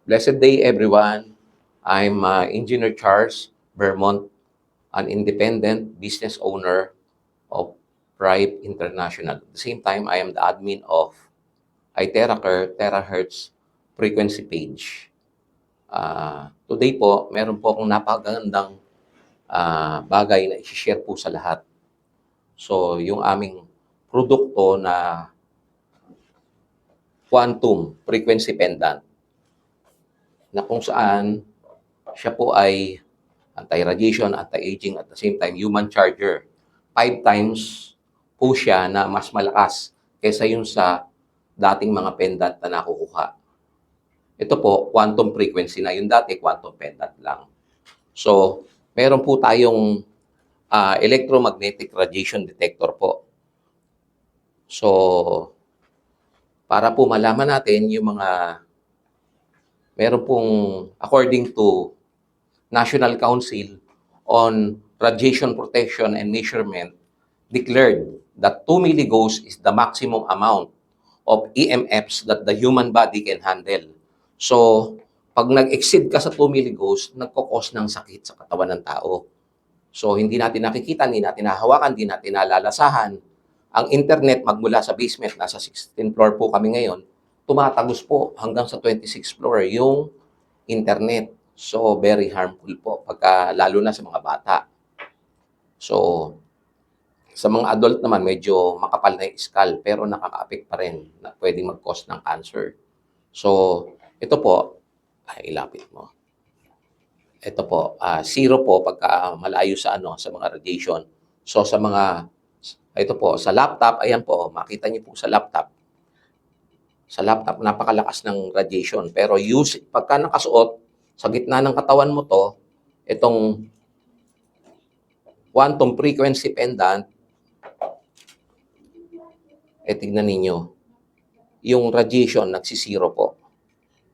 Blessed day, everyone. I'm Engineer Charles Vermont, an independent business owner of Prive International. At the same time, I am the admin of iTeracare Terahertz frequency page. Today po, meron po akong napakagandang bagay na i-share po sa lahat. So, yung aming produkto na quantum frequency pendant na kung saan siya po ay anti-radiation, anti-aging, at the same time, human charger. 5 times po siya na mas malakas kaysa yung sa dating mga pendant na nakukuha. Ito po, quantum frequency na. Yung dati, quantum pendant lang. So, meron po tayong electromagnetic radiation detector po. So, para po malaman natin yung meron pong according to National Council on Radiation Protection and Measurement declared that 2 milligauss is the maximum amount of EMFs that the human body can handle. So, pag nag-exceed ka sa 2 milligauss, nagkakos ng sakit sa katawan ng tao. So, hindi natin nakikita, hindi natin nahawakan, hindi natin nalalasahan. Ang internet, magmula sa basement, nasa 16th floor po kami ngayon, tumatagos po hanggang sa 26th floor yung internet. So, very harmful po, lalo na sa mga bata. So, sa mga adult naman, medyo makapal na yung skull, pero nakaka-affect pa rin na pwedeng mag-cause ng cancer. So, ito po, ilapit mo. Ito po, zero po pagka malayo sa mga radiation. So, ito po, sa laptop, ayan po, makita niyo po sa laptop. Sa laptop, napakalakas ng radiation. Pero pagka nakasuot, sa gitna ng katawan mo to, itong quantum frequency pendant, tignan ninyo, yung radiation nagsisiro po.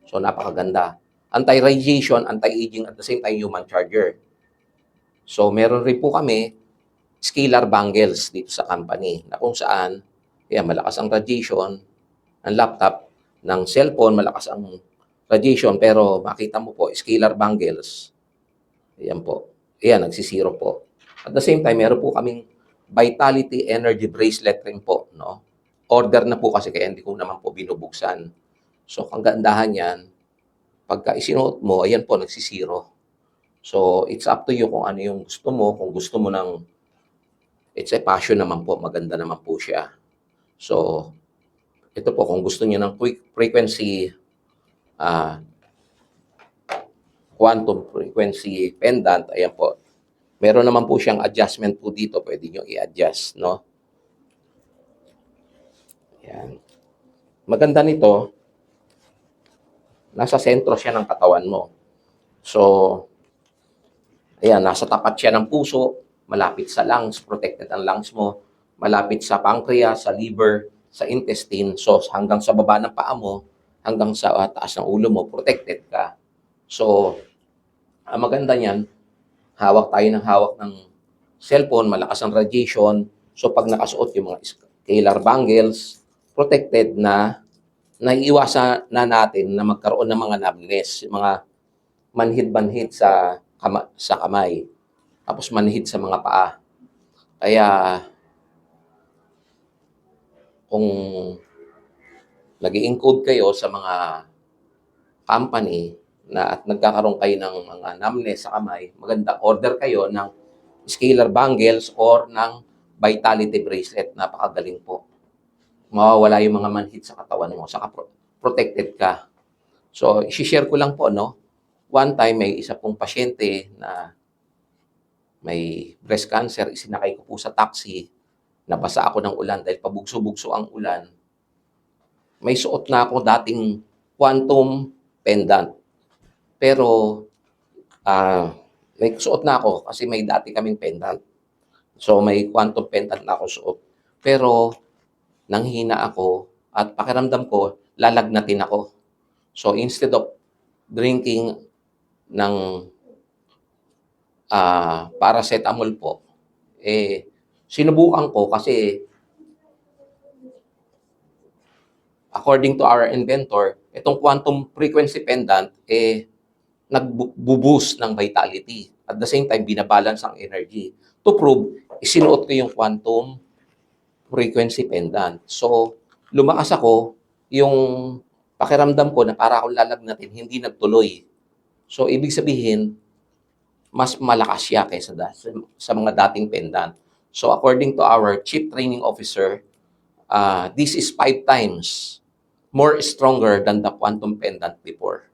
So, napakaganda. Anti-radiation, anti-aging, at the same time, human charger. So, meron rin po kami scalar bangles dito sa company na kung saan, malakas ang radiation ng laptop, ng cellphone, malakas ang radiation, pero makita mo po, scalar bangles, ayan po, nagsisiro po. At the same time, meron po kaming Vitality Energy Bracelet rin po, no? Order na po kasi kaya hindi ko naman po binubuksan. So, ang gandahan yan, pagka isinuot mo, ayan po, nagsisiro. So, it's up to you kung ano yung gusto mo. Kung gusto mo it's a passion naman po, maganda naman po siya. So, ito po, kung gusto niyo ng quick frequency quantum frequency pendant, ayan po. Meron naman po siyang adjustment po dito. Pwede nyo i-adjust, no? Ayan. Maganda nito, nasa sentro siya ng katawan mo. So, ayan, nasa tapat siya ng puso, malapit sa lungs, protected ang lungs mo, malapit sa pancreas, sa liver, sa intestine. So, hanggang sa baba ng paa mo, hanggang sa taas ng ulo mo, protected ka. So, ang maganda niyan, hawak tayo ng hawak ng cellphone, malakas ang radiation. So, pag nakasuot yung mga scalar bangles, protected na, naiiwasan na natin na magkaroon ng mga numbness, yung mga manhid-manhid sa kamay, tapos manhid sa mga paa. Kaya, kung nag-i-encode kayo sa mga company at nagkakaroon kayo ng mga numbness sa kamay, maganda, order kayo ng scalar bangles or ng Vitality bracelet. Napakagaling po. Mawawala yung mga manhid sa katawan mo, saka protected ka. So, i-share ko lang po, no? One time, may isa pong pasyente na may breast cancer, isinakay ko po sa taxi, nabasa ako ng ulan dahil pabugso-bugso ang ulan. May suot na ako dating quantum pendant. Pero, may suot na ako kasi may dati kaming pendant. So, may quantum pendant na ako suot. Pero, nanghina ako at pakiramdam ko, lalagnatin ako. So, instead of drinking ng paracetamol po, sinubukan ko kasi according to our inventor, itong quantum frequency pendant, nagbo-boost ng vitality. At the same time, binabalance ang energy. To prove, isinuot ko yung quantum frequency pendant. So, lumakas ako, yung pakiramdam ko na para akong lalagnatin, hindi nagtuloy. So, ibig sabihin, mas malakas siya kaysa sa mga dating pendant. So, according to our Chief Training Officer, this is 5 times more stronger than the quantum pendant before.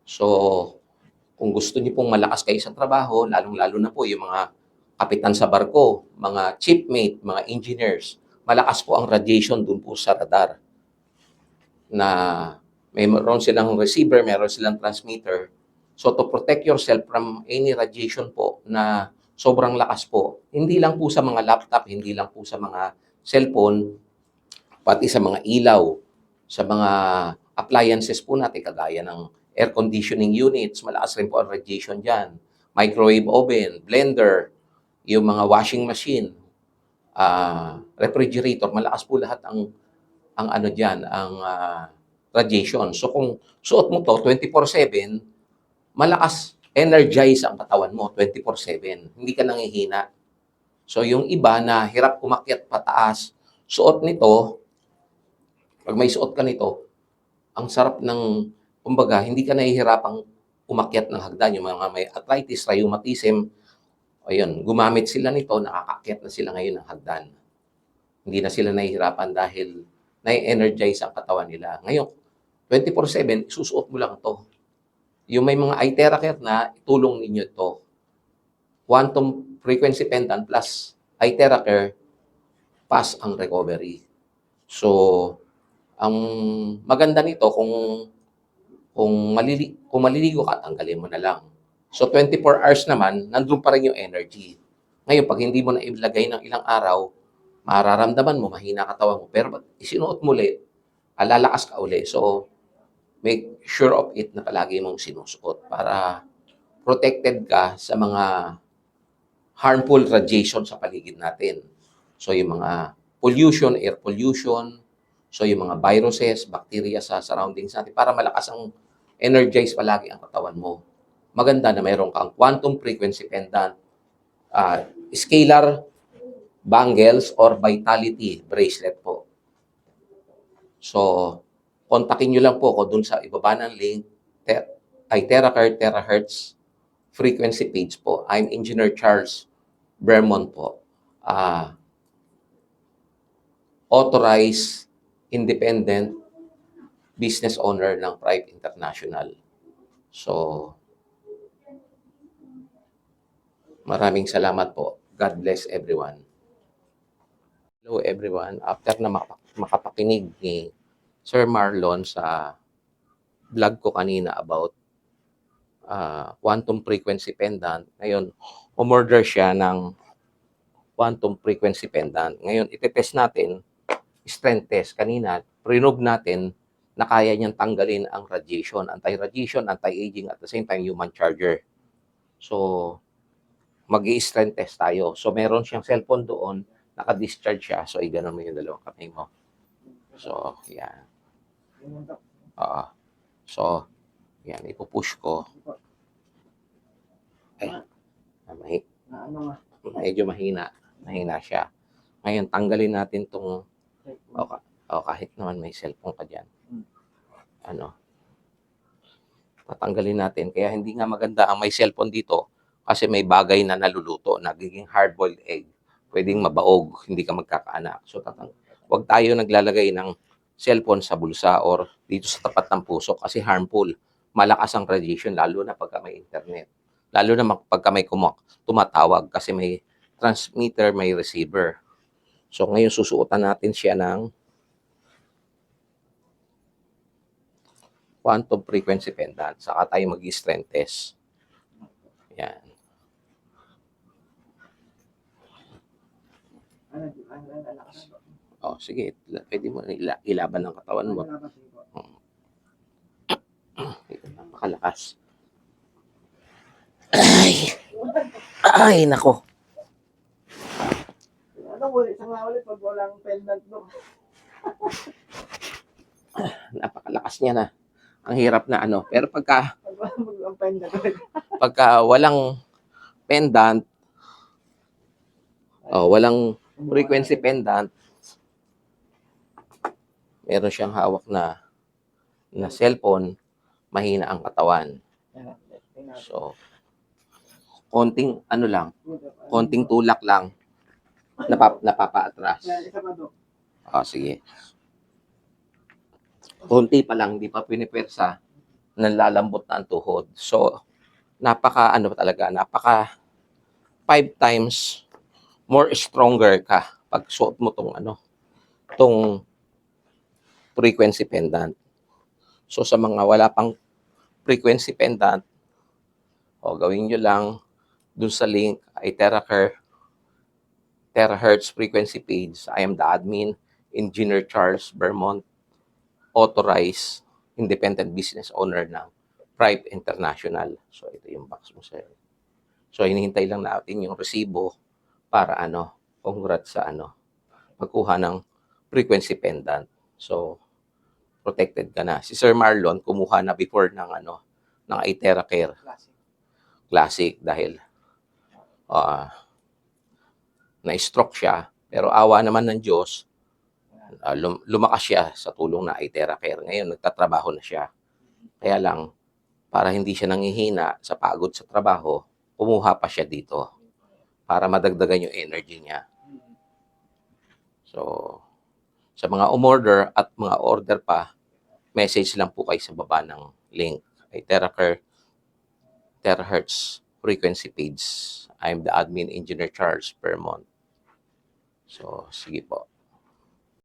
So, kung gusto niyo pong malakas kayo sa trabaho, lalong-lalo na po yung mga kapitan sa barko, mga shipmate, mga engineers, malakas po ang radiation dun po sa radar na meron silang receiver, meron silang transmitter. So to protect yourself from any radiation po na sobrang lakas po, hindi lang po sa mga laptop, hindi lang po sa mga cellphone, pati sa mga ilaw, sa mga appliances po natin, kagaya ng air conditioning units, malakas rin po ang radiation dyan. Microwave oven, blender, yung mga washing machine, refrigerator, malakas po lahat ang ano diyan, ang radiation. So kung suot mo to 24/7, malakas, energize ang katawan mo 24/7. Hindi ka nanghihina. So yung iba na hirap umakyat pataas, suot nito, pag may suot ka nito, ang sarap ng, kumbaga, hindi ka nahihirapang umakyat ng hagdan. Yung mga may arthritis, rheumatism, ayun, gumamit sila nito, nakakaakyat na sila ngayon ng hagdan. Hindi na sila nahihirapan dahil na-energize ang katawan nila. Ngayon, 24/7, susuot mo lang to. Yung may mga Itera Care na, itulong ninyo to. Quantum frequency pendant plus Itera Care, pass ang recovery. So, ang maganda nito, kung maliligo ka, tanggalin mo na lang. So, 24 hours naman, nandun pa rin yung energy. Ngayon, pag hindi mo na ilagay ng ilang araw, mararamdaman mo, mahina katawan mo. Pero pag isinuot mo ulit, lalakas ka ulit. So, make sure of it na palagi mong sinusuot para protected ka sa mga harmful radiation sa paligid natin. So, yung mga pollution, air pollution, so yung mga viruses, bacteria sa surroundings natin, para malakas ang energize palagi ang katawan mo. Maganda na mayroon kang quantum frequency pendant, scalar bangles, or vitality bracelet po. So, kontakin nyo lang po ako dun sa ibaba ng link, Itera Care Terahertz frequency page po. I'm Engineer Charles Vermont po. Authorized independent business owner ng Prime International. So, maraming salamat po. God bless everyone. Hello everyone. After na makapakinig ni Sir Marlon sa vlog ko kanina about quantum frequency pendant, ngayon, umorder siya ng quantum frequency pendant. Ngayon, itetest natin, strength test. Kanina, prove natin na kaya niyang tanggalin ang radiation, anti-radiation, anti-aging, at the same time, human charger. So, mag-i-strength test tayo. So, meron siyang cellphone doon, naka-discharge siya. So, i-ganon mo yung dalawang kamay mo. So, yan. So, yan, ipupush ko. Ay, medyo mahina. Mahina siya. Ngayon, tanggalin natin itong, kahit naman may cellphone ka dyan. Tatanggalin natin. Kaya hindi nga maganda ang may cellphone dito kasi may bagay na naluluto, nagiging hard-boiled egg. Pwedeng mabaog, hindi ka magkakaanak. So, huwag tayo naglalagay ng cellphone sa bulsa or dito sa tapat ng puso kasi harmful. Malakas ang radiation, lalo na pagka may internet. Lalo na pagka may tumatawag kasi may transmitter, may receiver. So, ngayon susuotan natin siya ng quantum frequency pendant. Saka tayo mag-strength test. Yan. Sige. Pwede mo ilaban ng katawan mo. Makalakas. Ay, nako. Ulit, isang ulit pag walang pendant doon. Napakalakas niya na. Ang hirap na ano. Pero pagka Ang penda talaga. walang pendant, walang frequency pendant, meron siyang hawak na cellphone, mahina ang katawan. So, konting ano lang, konting tulak lang, napapa-atras. Isa pa to. Sige. Konti pa lang, di pa pinipersa, nalalambot na ang tuhod. So, napaka 5 times more stronger ka pag suot mo tong frequency pendant. So, sa mga wala pang frequency pendant, gawin nyo lang dun sa link ay Terahertz frequency page. I am the admin, Engineer Charles Vermont, authorized independent business owner ng Prive International. So, ito yung box mo sir. So, hinihintay lang natin yung resibo para congrats sa pagkuha ng frequency pendant. So, protected ka na. Si Sir Marlon, kumuha na before ng iTera Care Classic dahil na-stroke siya. Pero awa naman ng Diyos, lumakas siya sa tulong na iTera Care. Ngayon, nagtatrabaho na siya. Kaya lang, para hindi siya nanghihina sa pagod sa trabaho, kumuha pa siya dito para madagdagan yung energy niya. So, sa mga umorder at mga order pa, message lang po kayo sa baba ng link ay Terahertz frequency page. I'm the admin engineer Charles Vermont. So, sige po.